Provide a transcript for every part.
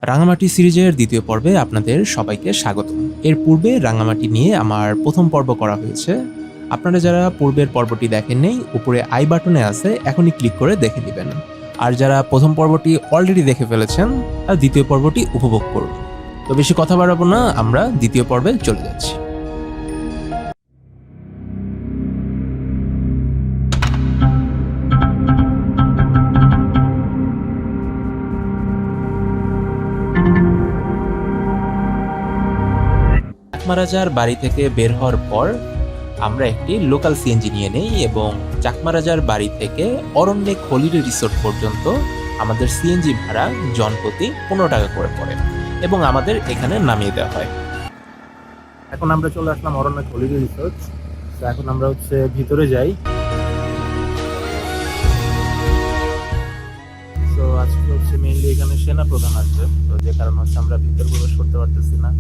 রাঙামাটি সিরিজের দ্বিতীয় পর্বে আপনাদের সবাইকে স্বাগত। এর পূর্বে রাঙামাটি নিয়ে আমার প্রথম পর্ব করা হয়েছে। আপনারা যারা পূর্বের পর্বটি দেখেননি, উপরে আই বাটনে আছে, এখনই ক্লিক করে দেখে নেবেন। আর যারা প্রথম পর্বটি অলরেডি দেখে ফেলেছেন, আর দ্বিতীয় পর্বটি উপভোগ করুন। তো বেশি কথা বাড়াবো না, আমরা দ্বিতীয় পর্বে চলে যাচ্ছি। চাকমারাজার বাড়ি থেকে বের হওয়ার পর আমরা একটি লোকাল সিএনজি নিয়ে নেই এবং চাকমারাজার বাড়ি থেকে অরণ্যে খলিরি রিসোর্ট পর্যন্ত আমাদের সিএনজি ভাড়া জনপ্রতি 15 টাকা করে পড়ে এবং আমাদের এখানে নামিয়ে দেওয়া হয়। এখন আমরা চলে আসলাম অরণ্য খলিরি রিসোর্ট। তো এখন আমরা ভিতরে যাই। তো আজকে মেইনলি এখানে সেনা প্রধান আছে, তো যে কারণে আমরা ভিতর প্রবেশ করতে পারতেছি না।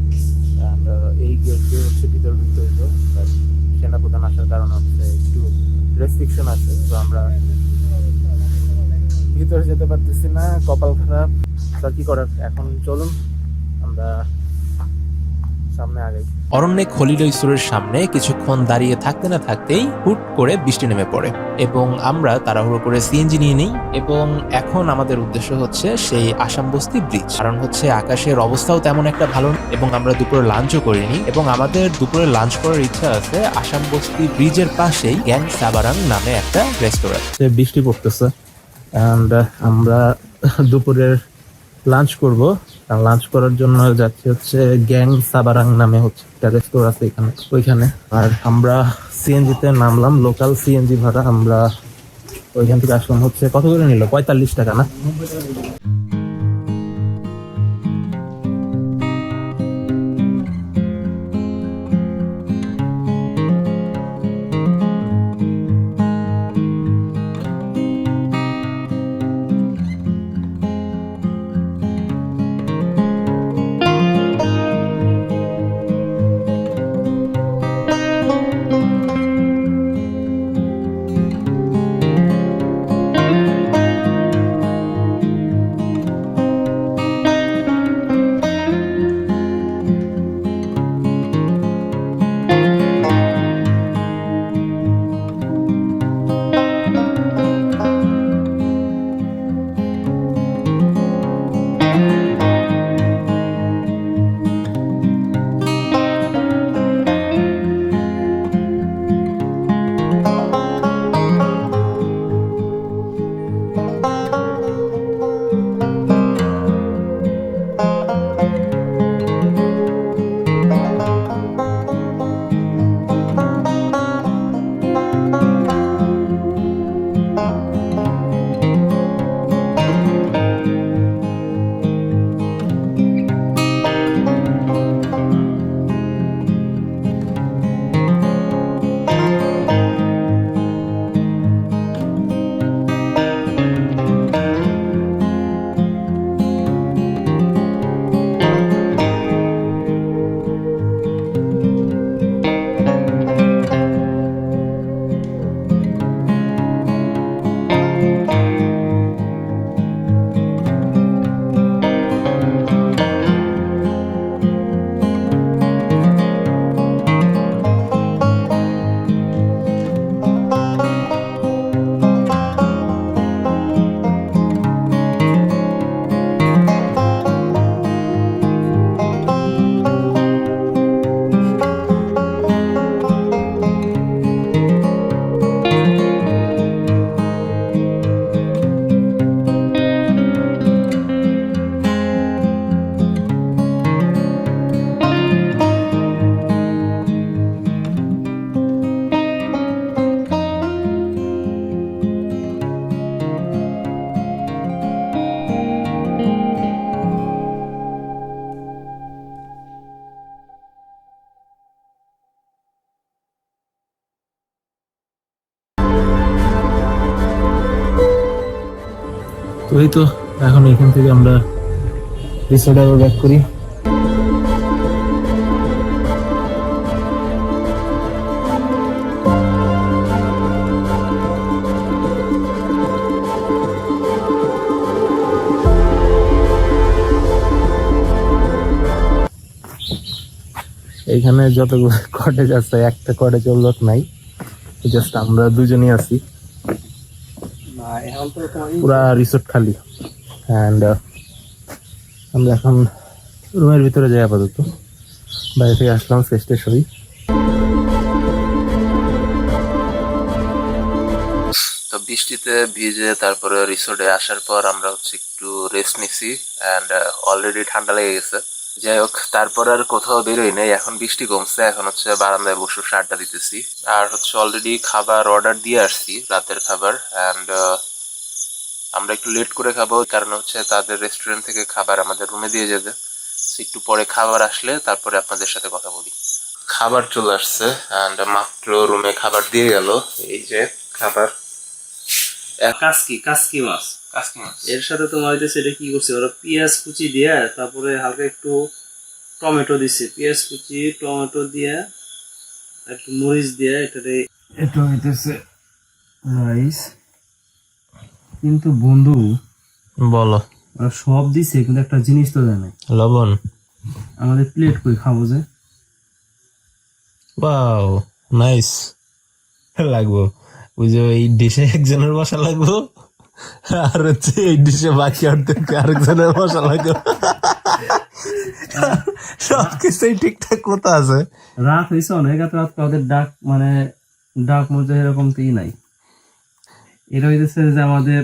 এই গেট দিয়ে ভিতর ঢুকতে হইতো, সেনা প্রধান আসার কারণে একটু রেস্ট্রিকশন আছে, তো আমরা ভিতরে যেতে পারতেছি না। কপাল খারাপ, তা কি করার। এখন চলুন আমরা সামনে আগাই। অরণ্যে খলিল রিসোর্টের সামনে কিছুক্ষণ দাঁড়িয়ে থাকতে না থাকতেই হুট করে বৃষ্টি নেমে পড়ে এবং আমরা তাড়াহুড়ো করে সিএনজি নিয়ে নিই এবং এখন আমাদের উদ্দেশ্য হচ্ছে সেই আসাম বস্তি ব্রিজ। কারণ হচ্ছে আকাশের অবস্থাও তেমন একটা ভালো এবং আমরা দুপুরে লাঞ্চও করিনি এবং আমাদের দুপুরে লাঞ্চ করার ইচ্ছা আছে আসাম বস্তি ব্রিজের পাশেই গ্যাং সাবারাং নামে একটা রেস্টুরেন্ট। বৃষ্টি পড়তেছে and আমরা দুপুরের লাঞ্চ করব। লাঞ্চ করার জন্য যাচ্ছি গ্যাং সাবারাং নামে একটা রেস্টোরেন্ট আছে ওইখানে। আর আমরা সিএনজি তে নামলাম, লোকাল সিএনজি ভাড়া। আমরা ওইখান থেকে আসলাম কত করে নিল, 45 টাকা না? তো এই তো এখন এখান থেকে আমরা রিসোর্টে ব্যাক করি। এইখানে যতগুলো কটেজ আছে একটা কটেজের লোক নাই, জাস্ট আমরা দুজনই আছি, পুরা রিসোর্ট খালি। অ্যান্ড আমরা এখন রুমের ভিতরে যাই আপাতত, বাইরে থেকে আসলাম ফ্রেশ ট্রেশ হই। তো বৃষ্টিতে ভিজে তারপরে রিসোর্টে আসার পর আমরা হচ্ছে একটু রেস্ট নিছি, অ্যান্ড অলরেডি ঠান্ডা লেগে গেছে। যাই হোক, তারপর আর কোথাও বেরোই নাই, এখন বৃষ্টি কমছে, এখন হচ্ছে বারান্দায় বসে আড্ডা দিতেছি। আর হচ্ছে অলরেডি খাবার অর্ডার দিয়ে আসছি, রাতের খাবার, অ্যান্ড আমরা একটু লেট করে খাবো, কারণ হচ্ছে তাদের রেস্টুরেন্ট থেকে খাবার আমাদের রুমে দিয়ে যাবে। একটু পরে খাবার আসলে তারপরে আপনাদের সাথে কথা বলি। খাবার চলে আসছে, অ্যান্ড মাত্র রুমে খাবার দিয়ে গেল। এই যে খাবার, কাসকি মাছ। কাসকি মাছ। এর সাথে তোমার হইতেছে এটা কি করছে ওরা, পেঁয়াজ কুচি দিয়ে তারপরে হালকা একটু টমেটো দিছে, পেঁয়াজ কুচি টমেটো দিয়ে একটু মরিচ দিয়ে এটাতে, এটা হইতেছে রাইস। কিন্তু বন্ধু বলো। ওরা সব দিছে কিন্তু একটা জিনিস তো দেয় নাই, লবণ। আমাদের প্লেট কই খাবো যে? ওয়াও, নাইস লাগবো। ওই যে এই ডিশে একজনের বসা লাগবো, আর হচ্ছে এই ডিশে বাকি অর্ধেক আরেকজনের বসা লাগবে। সবকিছুই ঠিকঠাক মতো আছে। রাত হয়েছে অনেক, এত রাত ওদের ডাক মানে ডাক মধ্যে এরকম তো নাই। এটা হইতেছে যে আমাদের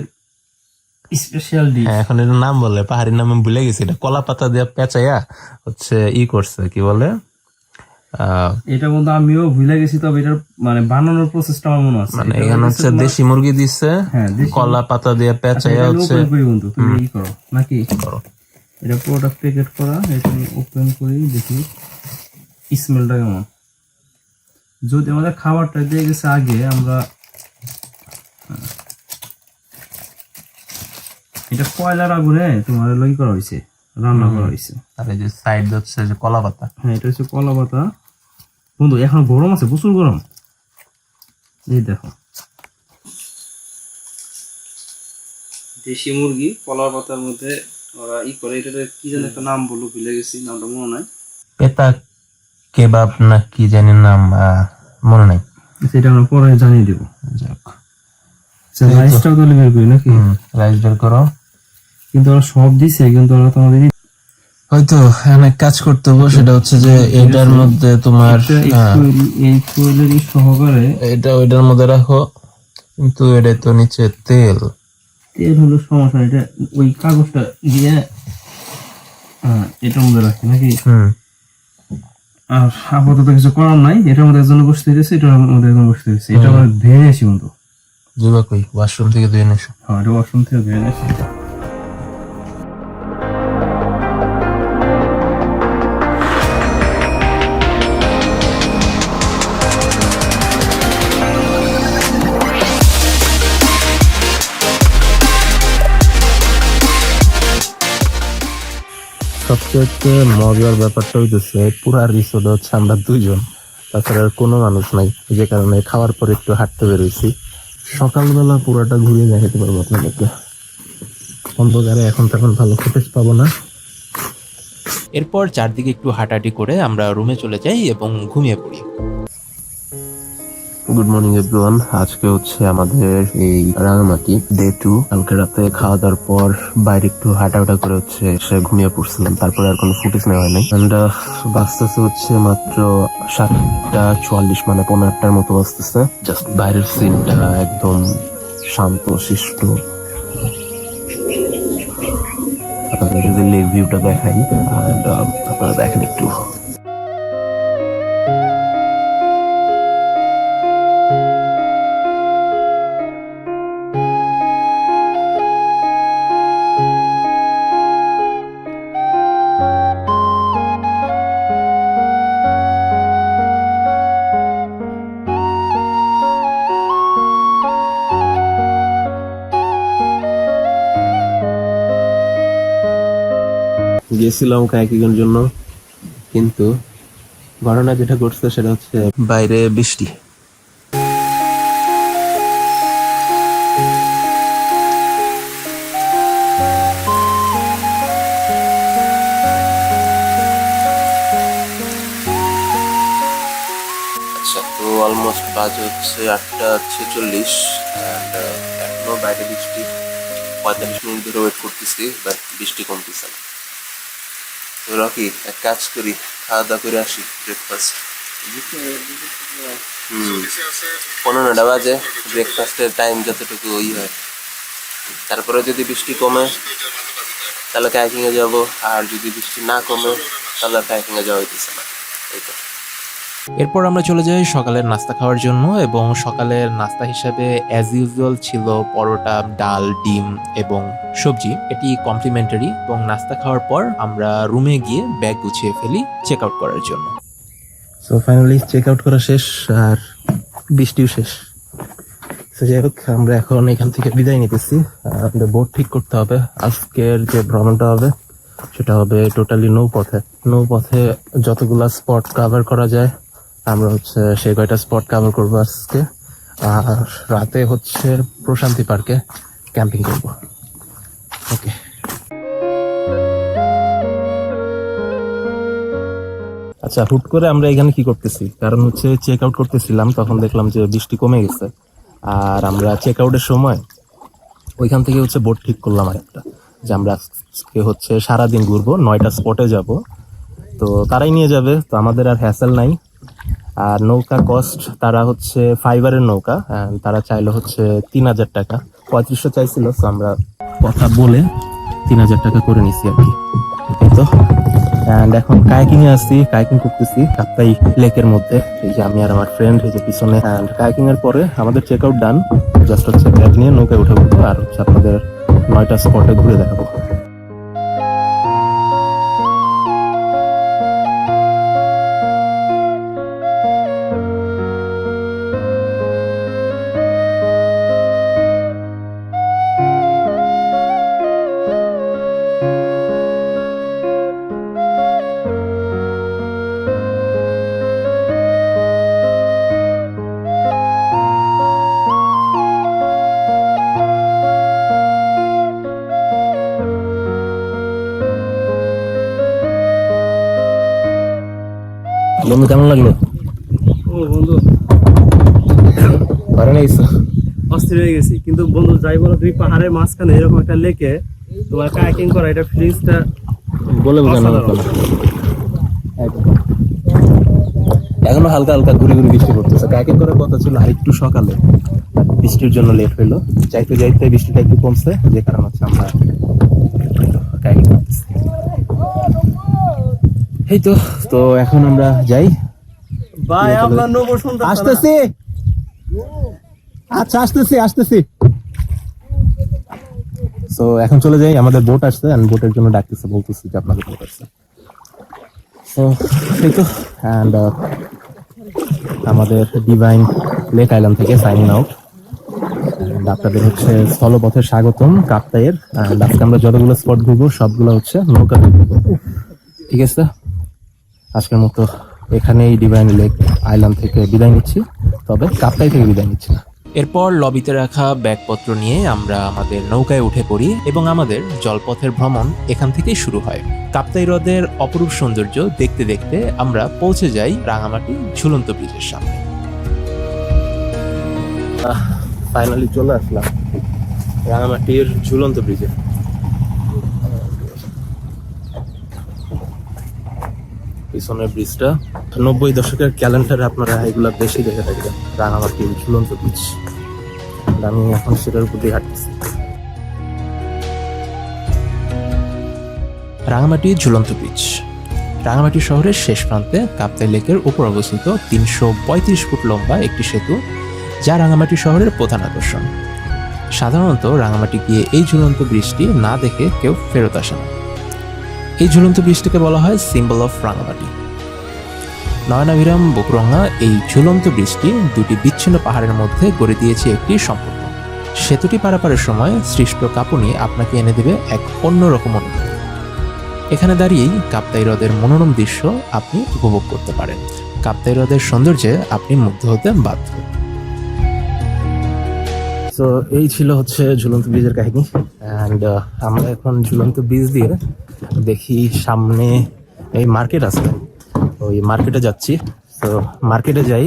স্পেশাল ডিশ। এখন এটার নাম বলে, পাহাড়ির নামে ভুলে গেছি, এটা কলা পাতা দিয়ে পেঁচাইয়া হচ্ছে করছে, কি বলে এটা বন্ধু আমিও ভুলে গেছি, তবে এটার মানে বানানোর প্রসেসটা আমার মনে আছে। মানে এখানে হচ্ছে দেশি মুরগি দিচ্ছে, কলা পাতা দিয়ে পেঁচাইয়া হচ্ছে। বন্ধু তুমি ই করো নাকি করো, এটা পুরোটা প্যাকেট করা। এটা ওপেন করি, দেখি স্মেলটা কেমন। যদি আমাদের খাবারটা দিয়ে গেছে আগে, আমরা এটা কয়লার আগুনে তোমার লই করা হয়েছে, রান্না করা হয়েছে। আর এই যে সাইড হচ্ছে যে কলা পাতা। হ্যাঁ, এটা হচ্ছে কলা পাতা বন্ধু, এখন গরম আছে, প্রচুর গরম। এই দেখো, দেশি মুরগি কলা পাতার মধ্যে ওরা ই করে, এটাতে কি যেন একটা নাম বললো, ভুলে গেছি, নামটা মনে নাই। পেতা কেবাব না কি জানি নাম, মনে নাই। সেটা আমরা পরে জানিয়ে দেবো। রাইসটাও তাহলে বের করি নাকি? রাইস বের করো। কিন্তু ওরা সব দিছে, কিন্তু ওরা তোমাদের হয়তো অনেক কাজ করতে হবে, সেটা হচ্ছে যে এটার মধ্যে তোমার এই ফুয়েলের সহকারে এটা ওইটার মধ্যে রাখো, কিন্তু এটা তো নিচে তেল। তেল হলো সমস্যা, এটা ওই কাগজটা দিয়ে এটার মধ্যে রাখি নাকি? আর আপাতত কিছু করার নাই, এটার মধ্যে একজন বসতে দিয়েছে, এটার মধ্যে একজন বসতে দিয়েছে। এটা আমরা ধুয়ে আসি বন্ধু। জুবা কই? ওয়াশরুম থেকে ধুয়ে নিস। হ্যাঁ, এটা ওয়াশরুম থেকে ধুয়ে আসি। সবচেয়ে মজার ব্যাপারটা হইতেছে পুরা রিসোর্ট হচ্ছে আমরা দুইজন, তাছাড়া আর কোনো মানুষ নাই, যে কারণে খাওয়ার পর একটু হাঁটতে বেরোইছি। সকালবেলা পুরাটা ঘুরে দেখাতে পারবো আপনাদেরকে, অন্ধকারে এখন তখন ভালো ফুটেজ পাবো না। এরপর চারদিকে একটু হাঁটাহাঁটি করে আমরা রুমে চলে যাই এবং ঘুমিয়ে পড়ি। গুড মর্নিং এভরিওয়ান, আজকে হচ্ছে আমাদের এই রাঙামাটি ডে 2। কালকে রাতে খাওয়া দাওয়ার পর বাইরে একটু হাঁটাহাঁটা করে হচ্ছে সে ঘুমিয়ে পড়ছিলাম, তারপরে আর কোনো ফুটেজ নেওয়া হয়নি। এন্ড বাজতেছে হচ্ছে মাত্র 7:44, মানে 15টার মতো বাজতেছে। জাস্ট বাইরের সিনটা একদম শান্ত শিষ্ট। আপনাদের যদি লেক ভিউটা দেখাই, আপনারা দেখেন একটু। গেছিলাম কায়াকিংয়ের জন্য, কিন্তু ঘটনা যেটা ঘটছে সেটা হচ্ছে বাইরে বৃষ্টি। অলমোস্ট বাজে হচ্ছে 8:46 অ্যান্ড এখনো বাইরে বৃষ্টি। 45 মিনিট ধরে ওয়েট করতেছি, বাট বৃষ্টি কমতেছে না। তো রকি, এক কাজ করি, খাওয়া দাওয়া করে আসি, ব্রেকফাস্ট। 15টা বাজে, ব্রেকফাস্টের টাইম যতটুকু ওই হয়। তারপরে যদি বৃষ্টি কমে তাহলে কায়াকিংয়ে যাব, আর যদি বৃষ্টি না কমে তাহলে কায়াকিংয়ে যাওয়া হইতেছে না। এই তো। এরপর আমরা চলে যাই সকালের নাস্তা খাওয়ার জন্য, এবং সকালের নাস্তা হিসাবে অ্যাজ ইউজুয়াল ছিল পরোটা, ডাল, ডিম এবং সবজি। এটি কমপ্লিমেন্টারি, এবং নাস্তা খাওয়ার পর আমরা রুমে গিয়ে ব্যাগ গুছিয়ে ফেলি চেক আউট করার জন্য। সো ফাইনালি চেক আউট করা শেষ, আর বৃষ্টিও শেষ। তো যাই হোক, আমরা এখন এখান থেকে বিদায় নিতেছি। আমাদের বোট ঠিক করতে হবে। আজকের যে ভ্রমণটা হবে সেটা হবে টোটালি নৌপথে যতগুলা স্পট কভার করা যায় আমরা হচ্ছে সেই কয়টা স্পট কভার করবো আজকে। আর রাতে হচ্ছে প্রশান্তি পার্কে ক্যাম্পিং করবো। ওকে। আচ্ছা, হুট করে আমরা এখানে কি করতেছি? কারণ হচ্ছে চেক আউট করতেছিলাম, তখন দেখলাম যে বৃষ্টি কমে গেছে। আর আমরা চেক আউটের সময় ওইখান থেকে হচ্ছে বোট ঠিক করলাম আরেকটা, যে আমরা আজকে হচ্ছে সারাদিন ঘুরবো, 9টা স্পটে যাব। তো তারাই নিয়ে যাবে, তো আমাদের আর হ্যাসেল নাই। আর নৌকা কস্ট, তারা হচ্ছে ফাইবারের নৌকা, তারা চাইলো হচ্ছে 3000 টাকা, 3500 চাইছিল। তো আমরা কথা বলে 3000 টাকা করে নিছি আর কি। এই তো। এন্ড এখন কায়াকিং এ আসছি, কায়াকিং করতেছি কাপ্তাই লেকের মধ্যে। এই যে আমি আর আমার ফ্রেন্ড, এই যে পিছনে। এন্ড কায়াকিং এর পরে আমাদের চেক আউট ডান, জাস্ট হচ্ছে ব্যাগ নিয়ে নৌকায় উঠে পড়বো, আর হচ্ছে আপনাদের 9টা স্পটে ঘুরে দেখাবো। বন্ধু, কেমন লাগলো? ও বন্ধু, ভালো লাগছে? অস্থির হয়ে গেছি। কিন্তু বন্ধু, যাই বলো, তুমি পাহাড়ের মাঝখানে এরকম একটা লেকে তোমার কায়াকিং করা, এটা ফিলিংসটা বলে বোঝানো যাবে না। এখনো হালকা হালকা ঘুরে ঘুরে বৃষ্টি পড়তেছে। কায়াকিং করার কথা ছিল আরেকটু সকালে, বৃষ্টির জন্য লেট হইলো। যাইতে যাইতে বৃষ্টিটা একটু কমছে, যে কারণে হচ্ছে আমরা কায়াকিং করতেছি। এই তো। তো এখন আমরা যাই। ভাই, আপনার নব শুনতে আসতেছি। আচ্ছা, আসতেছি। তো এখন চলে যাই, আমাদের বোট আসছে, আমি বোটের জন্য ডাকতেছে, বলতেছি যে আপনাদের বোট আসছে। তো এই তো, এন্ড আমাদের ডিভাইন লেক আইল্যান্ড থেকে সাইনিং আউট। আপনাদের হচ্ছে স্থলপথে স্বাগতম কাপ্তাইয়ের। আজকে আমরা যতগুলো স্পট ঘুরবো সবগুলো হচ্ছে নৌকা ঘুরবো, ঠিক আছে? আজকের মতো এখানেই ডিভাইন লেক আইল্যান্ড থেকে বিদায় নিচ্ছি, তবে কাপ্তাই থেকে বিদায় নিচ্ছি না। এরপর লবিতে রাখা ব্যাগপত্র নিয়ে আমরা আমাদের নৌকায় উঠে পড়ি, এবং আমাদের জলপথের ভ্রমণ এখান থেকেই শুরু হয়। কাপ্তাই হ্রদের অপরূপ সৌন্দর্য দেখতে দেখতে আমরা পৌঁছে যাই রাঙামাটি ঝুলন্ত ব্রিজের সামনে। ফাইনালি চলে আসলাম রাঙামাটির ঝুলন্ত ব্রিজে। পিছনের ব্রিজটা 90 দশকের ক্যালেন্ডারে আপনারা এগুলা বেশি দেখে থাকবেন, রাঙামাটির ঝুলন্ত ব্রিজ। আমি এখন সেটার উপর দিয়ে হাঁটতেছি। রাঙামাটি ঝুলন্ত ব্রিজ রাঙামাটি শহরের শেষ প্রান্তে কাপ্তাই লেকের উপর অবস্থিত 335 ফুট লম্বা একটি সেতু, যা রাঙামাটি শহরের প্রধান আকর্ষণ। সাধারণত রাঙামাটি গিয়ে এই ঝুলন্ত ব্রিজটি না দেখে কেউ ফেরত আসে না। এই ঝুলন্ত ব্রিজটিকে বলা হয় সিম্বল অফ রাঙামাটি। নয়নাভিরাম বুকরঙ্গা এই ঝুলন্ত ব্রিজটি দুটি বিচ্ছিন্ন পাহাড়ের মধ্যে গড়ে দিয়েছে একটি সম্পর্ক। সেতুটি পারাপারের সময় সৃষ্ট কাঁপুনি আপনাকে এনে দেবে এক অন্যরকম অনুভূতি। এখানে দাঁড়িয়েই কাপ্তাই হ্রদের মনোরম দৃশ্য আপনি উপভোগ করতে পারেন। কাপ্তাই হ্রদের সৌন্দর্যে আপনি মুগ্ধ হতে বাধ্য। তো এই ছিল হচ্ছে ঝুলন্ত ব্রিজের কাহিনী। অ্যান্ড আমরা এখন ঝুলন্ত ব্রিজ দিয়ে দেখি সামনে এই মার্কেট আছে, ওই মার্কেটে যাচ্ছি। তো মার্কেটে যাই,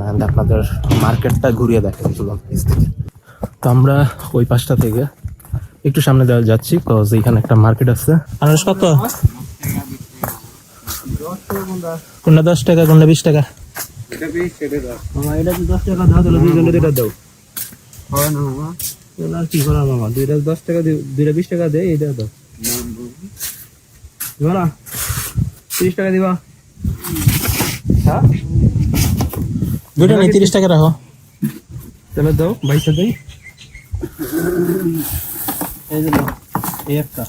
and আপনাদের মার্কেটটা ঘুরিয়ে দেখাই ঝুলন্ত ব্রিজ থেকে। তো আমরা ওই পাশটা থেকে একটু সামনে দেওয়া যাচ্ছি, কজ এখানে একটা মার্কেট আছে। আনারস কত? কোনটা 10 টাকা, কোনটা 20 টাকা? এটা 20 টাকা। এটা তো 10 টাকা দাও, তাহলে দুইজনে দুইটা দাও। হয় না মামা, আর কি করার মামা, দুইটা 10 টাকা, দুইটা 20 টাকা দে, এইটা দাও। দিবা না? 30 টাকা দিবা? হ্যাঁ, দুইটা নেই, 30 টাকা রাখো। তাহলে দাও, 22 দেই। এই যে এই একটা।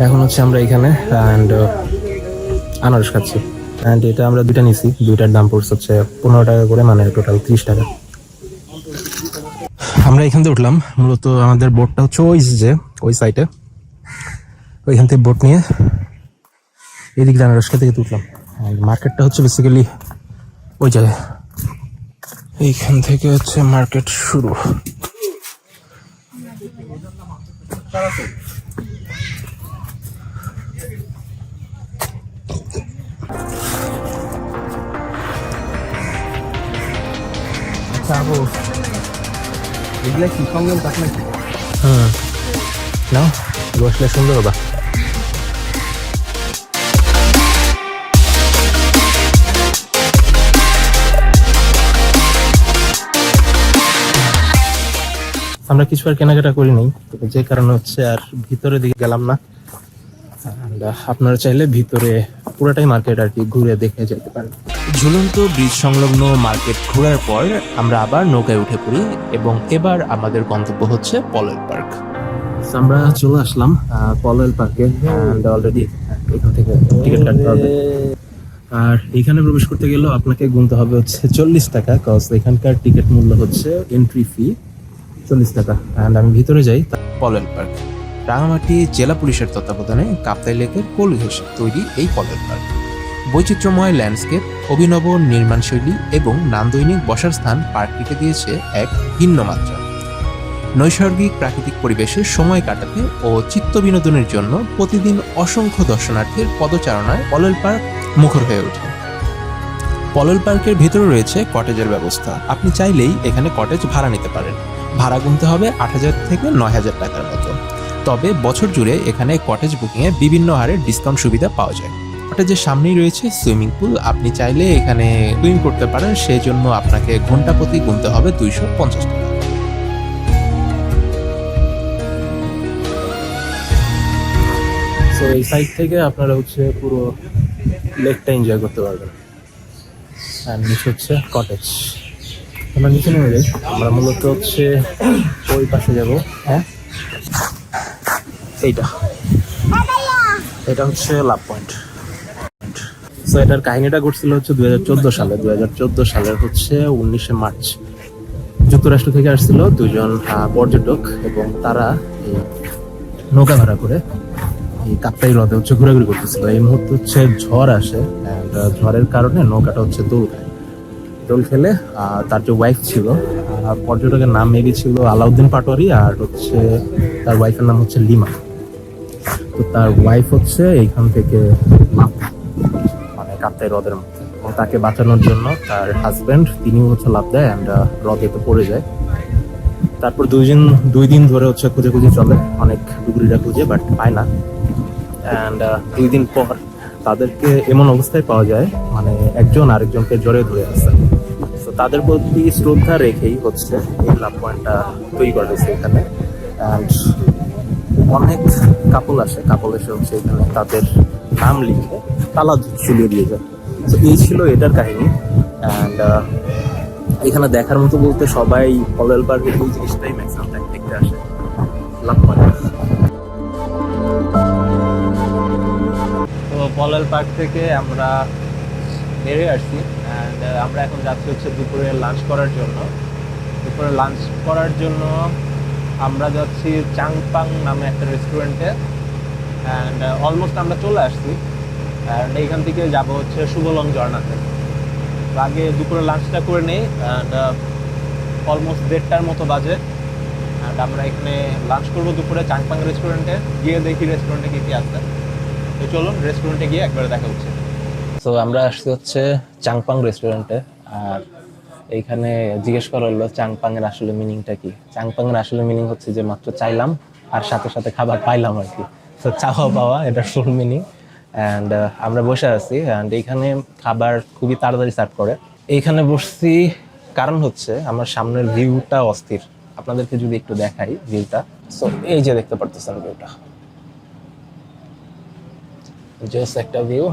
এখন হচ্ছে আমরা এখানে আনারস খাচ্ছি, অ্যান্ড এটা আমরা দুইটা নিছি, দুইটার দাম পড়ছে হচ্ছে 15 টাকা করে, মানে টোটাল 30 টাকা। আমরা এখান থেকে উঠলাম, মূলত আমাদের বোটটা হচ্ছে ওই সাইডে, ওইখান থেকে বোট নিয়ে এদিকে আনারসকা থেকে উঠলাম। মার্কেটটা হচ্ছে বেসিক্যালি ওই জায়গায়, এইখান থেকে হচ্ছে মার্কেট শুরু। নাও, বসলে সুন্দর হবে। আমরা কিছু আর কেনাকাটা করি নাই, যে কারণে হচ্ছে আর ভিতরের দিকে গেলাম না। আপনারা চাইলে ভিতরে পুরোটাই মার্কেট আর কি ঘুরে দেখে যেতে পারেন। ঝুলন্ত ব্রিজ সংলগ্ন মার্কেট ঘোরার পর আমরা আবার নৌকায় উঠে পড়ি এবং এবার আমাদের গন্তব্য হচ্ছে পলল পার্ক। আমরা চলে আসলাম পলল পার্কে, অলরেডি এখান থেকে টিকিট কাটতে হবে। আর এখানে প্রবেশ করতে গেলেও আপনাকে গুনতে হবে হচ্ছে 40 টাকা, কজ এখানকার টিকিট মূল্য হচ্ছে এন্ট্রি ফি 40 টাকা। অ্যান্ড আমি ভিতরে যাই। পলল পার্ক রাঙামাটি জেলা পুলিশের তত্ত্বাবধানে কাপ্তাই লেকের কোল ঘেঁষে তৈরি এই পলল পার্ক বৈচিত্র্যময় ল্যান্ডস্কেপ, অভিনব নির্মাণশৈলী এবং নান্দনিক বসার স্থান পার্কটিকে দিয়েছে এক ভিন্ন মাত্রা। নৈসর্গিক প্রাকৃতিক পরিবেশে সময় কাটাতে ও চিত্ত বিনোদনের জন্য প্রতিদিন অসংখ্য দর্শনার্থীর পদচারণায় পলল পার্ক মুখর হয়ে ওঠে। পলল পার্কের ভেতরে রয়েছে কটেজের ব্যবস্থা। আপনি চাইলেই এখানে কটেজ ভাড়া নিতে পারেন। ভাড়া গুনতে হবে 8,000 থেকে 9,000 টাকার মতো। তবে বছর জুড়ে এখানে কটেজ বুকিংয়ে বিভিন্ন হারে ডিসকাউন্ট সুবিধা পাওয়া যায়। কটেজের সামনেই রয়েছে সুইমিং পুল, আপনি চাইলে এখানে সুইমিং করতে পারেন, সেই জন্য আপনাকে ঘন্টা প্রতি গুনতে হবে 250 টাকা। তো এই সাইড থেকে আপনারা হচ্ছে পুরো লেকটা এনজয় করতে পারবেন। আর নিচে হচ্ছে কটেজ। আমরা নিচে নেমে যাই। আমরা মূলত হচ্ছে ওই পাশে যাব। হ্যাঁ, এটা হচ্ছে লাভ পয়েন্ট। তো এটার কাহিনীটা ঘটছিল হচ্ছে 2014 সালে। 2014 সালের হচ্ছে 19শে মার্চ যুক্তরাষ্ট্র থেকে আসছিল দুজন পর্যটক, এবং তারা এই নৌকা ভাড়া করে এই কাপ্তাই হ্রদে হচ্ছে ঘোরাঘুরি করতেছিল। এই মুহূর্তে হচ্ছে ঝড় আসে, ঝড়ের কারণে নৌকাটা হচ্ছে দোল খায়। দোল খেলে তার যে ওয়াইফ ছিল, পর্যটকের নাম মেবি ছিল আলাউদ্দিন পাটোয়ারি, আর হচ্ছে তার ওয়াইফের নাম হচ্ছে লিমা। তো তার ওয়াইফ হচ্ছে এইখান থেকে মানে কাপ্তাই হ্রদের মধ্যে, এবং তাকে বাঁচানোর জন্য তার হাজবেন্ড তিনিও হচ্ছে লাভ দেয়, অ্যান্ড হ্রদেতে পড়ে যায়। তারপর 2 দিন ধরে হচ্ছে খুঁজে চলে, অনেক ডুবুরিরা খুঁজে, বাট পায় না। অ্যান্ড 2 দিন পর তাদেরকে এমন অবস্থায় পাওয়া যায়, মানে একজন আরেকজনকে জড়িয়ে ধরে আছে। তো তাদের প্রতি শ্রদ্ধা রেখেই হচ্ছে এই লাভ পয়েন্টটা তৈরি করা হয়েছে এখানে। অ্যান্ড অনেক কাপল এসে হচ্ছে এখানে তাদের নাম লিখে তালা ঝুলিয়ে দিয়ে যায়। তো এই ছিল এটার কাহিনী। অ্যান্ড এখানে দেখার মতো বলতে সবাই পলল পার্কের এই জিনিসটাই ম্যাক্সিমাম টাইম দেখতে আসে, লাভ পয়েন্ট। তো পলল পার্ক থেকে আমরা বেরিয়ে আসছি, অ্যান্ড আমরা এখন যাচ্ছি হচ্ছে দুপুরে লাঞ্চ করার জন্য। দুপুরে লাঞ্চ করার জন্য আমরা যাচ্ছি চাংপাং নামে একটা রেস্টুরেন্টে, অ্যান্ড অলমোস্ট আমরা চলে আসছি। অ্যান্ড এইখান থেকে যাব হচ্ছে শুভলং ঝর্ণাতে। আগে দুপুরে লাঞ্চটা করে নেই, অ্যান্ড অলমোস্ট 1:30টার মতো বাজে। আর আমরা এখানে লাঞ্চ করবো দুপুরে চাংপাং রেস্টুরেন্টে, গিয়ে দেখি রেস্টুরেন্টে কি কি আছে। তো চলুন রেস্টুরেন্টে গিয়ে একবারে দেখা হচ্ছে। তো আমরা আসছি হচ্ছে চাংপাং রেস্টুরেন্টে, আর এইখানে জিজ্ঞেস করা হলো চাংপাং এর আসলে মিনিংটা কি। চাংপাং এর আসলে মিনিং হচ্ছে যে মাত্র চাইলাম আর সাথে সাথে খাবার পাইলাম আর কি। তো চাওয়া পাওয়া এটার ফুল মিনিং। অ্যান্ড আমরা বসে আছি, অ্যান্ড এইখানে খাবার খুবই তাড়াতাড়ি সার্ভ করে। এইখানে বসছি কারণ হচ্ছে আমার সামনের ভিউটা অস্থির। আপনাদেরকে যদি একটু দেখাই ভিউটা, সো এই যে দেখতে পারতেছেন ভিউটা, জাস্ট একটা ভিউ।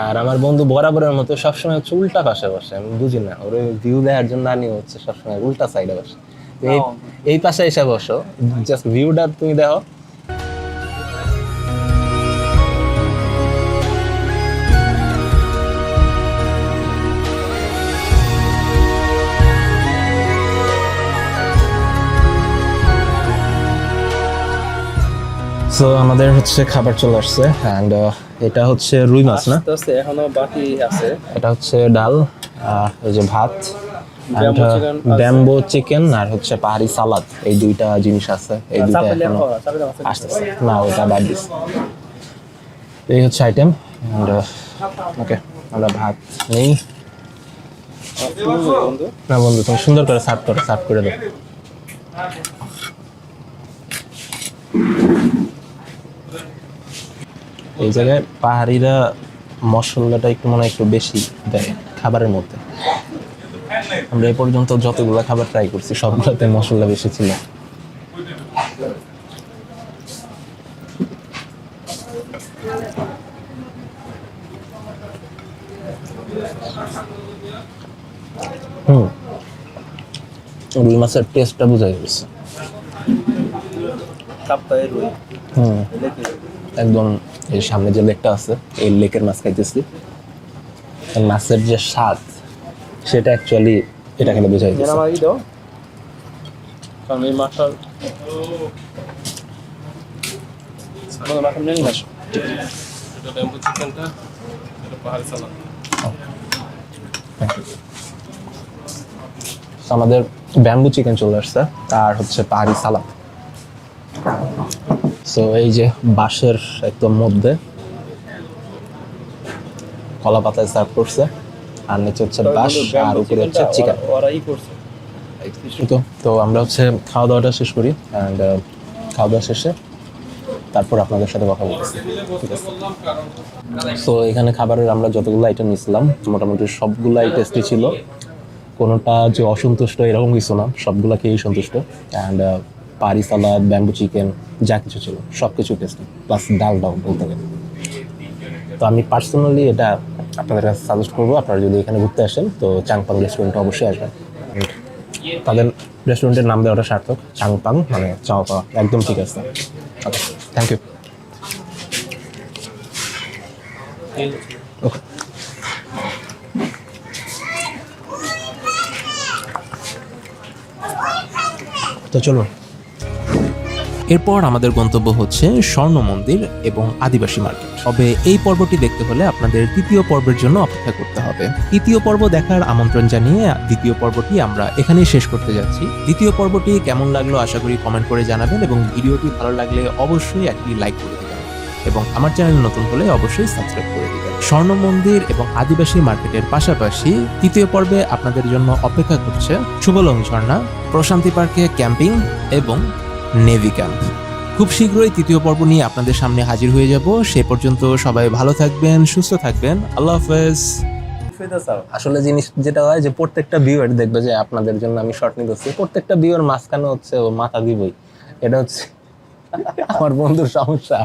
আর আমার বন্ধু বরাবরের মতো সবসময় হচ্ছে উল্টা পাশে বসে, আমি বুঝি না, ওর ভিউ দেওয়ার জন্য আনি হচ্ছে সবসময় উল্টা সাইডে বসে। এই পাশে এসে বসো, জাস্ট ভিউটা তুমি দেখো। সো আমাদের হচ্ছে খাবার চলে আসছে, অ্যান্ড এটা হচ্ছে রুই মাছ না, এখনো বাকি আছে। এটা হচ্ছে ডাল, এই যে ভাত, Bamboo chicken আছে। ব্যাম্বো চিকেন, আর হচ্ছে পাহাড়ি সালাদ। এই দুইটা জিনিস আছে, এই দুইটা এখনো আসতেছে না, ওটা বাদ দিস। এই হচ্ছে আইটেম। অ্যান্ড ওকে, আমরা ভাত নেই না বন্ধু, তুমি সুন্দর করে সার্ভ করে দাও। এই জায়গায় পাহাড়িরা মশলাটা একটু মনে হয় একটু বেশি দেয় খাবারের মধ্যে। আমরা এই পর্যন্ত যতগুলো খাবার ট্রাই করছি সবগুলোতে মশলা বেশি ছিল। রুই মাছের টেস্টটা বোঝা গেছে। একদম এই সামনে যে লেকটা আছে, এই লেকের মাছ খাইতেছি। মাছের যে স্বাদ সেটা অ্যাকচুয়ালি এটা খেলে বোঝা যাচ্ছে। আমাদের ব্যাম্বু চিকেন চলে আসছে, আর হচ্ছে পাহাড়ি সালাদ। সো এই যে বাঁশের একদম মধ্যে কলা পাতায় সার্ভ করছে, আর নিচে হচ্ছে বাঁশ, আর উপরে হচ্ছে চিকেন। তো আমরা হচ্ছে খাওয়া দাওয়াটা শেষ করি, অ্যান্ড খাওয়া দাওয়া শেষে তারপর আপনাদের সাথে কথা বলতেছি, ঠিক আছে? সো এখানে খাবারের আমরা যতগুলো আইটেম নিয়েছিলাম মোটামুটি সবগুলাই টেস্টি ছিল, কোনোটা যে অসন্তুষ্ট এরকম কিছু না, সবগুলা খেয়েই সন্তুষ্ট। অ্যান্ড পাহাড়ি সালাদ, ব্যাম্বু চিকেন, যা কিছু ছিল সব কিছু টেস্টি, প্লাস ডালটাও বলতে গেলে। তো আমি পার্সোনালি এটা আপনাদের কাছে সাজেস্ট করবো, আপনারা যদি এখানে ঘুরতে আসেন তো চাংপাং রেস্টুরেন্টে অবশ্যই আসবেন। তাদের রেস্টুরেন্টের নাম দেওয়াটা সার্থক, চাংপাং মানে চাওয়া পাওয়া, একদম ঠিক আছে। ওকে, থ্যাংক ইউ। ওকে, তো চলুন। এরপর আমাদের গন্তব্য হচ্ছে স্বর্ণ মন্দির এবং আদিবাসী মার্কেট। তবে এই পর্বটি দেখতে হলে আপনাদের তৃতীয় পর্বের জন্য অপেক্ষা করতে হবে। তৃতীয় পর্ব দেখার আমন্ত্রণ জানিয়ে দ্বিতীয় পর্বটি আমরা এখানেই শেষ করতে যাচ্ছি। দ্বিতীয় পর্বটি কেমন লাগলো আশা করি কমেন্ট করে জানাবেন, এবং ভিডিওটি ভালো লাগলে অবশ্যই একটি লাইক করে দিবেন, এবং আমার চ্যানেল নতুন হলে অবশ্যই সাবস্ক্রাইব করে দিবেন। স্বর্ণ মন্দির এবং আদিবাসী মার্কেটের পাশাপাশি তৃতীয় পর্বে আপনাদের জন্য অপেক্ষা করছে শুভলং ঝর্ণা, প্রশান্তি পার্কে ক্যাম্পিং এবং নেভি ক্যাম্প। খুব শীঘ্রই তৃতীয় পর্ব নিয়ে আপনাদের সামনে হাজির হয়ে যাব। সে পর্যন্ত সবাই ভালো থাকবেন, সুস্থ থাকবেন। আল্লাহ হাফেজ। আসলে জিনিস যেটা হয় যে প্রত্যেকটা ভিউয়ার দেখবে যে আপনাদের জন্য আমি শর্ট নিতেছি, প্রত্যেকটা ভিউয়ার মাঝখানে হচ্ছে ও মাথা দিবই, এটা হচ্ছে আমার বন্ধুর সমস্যা।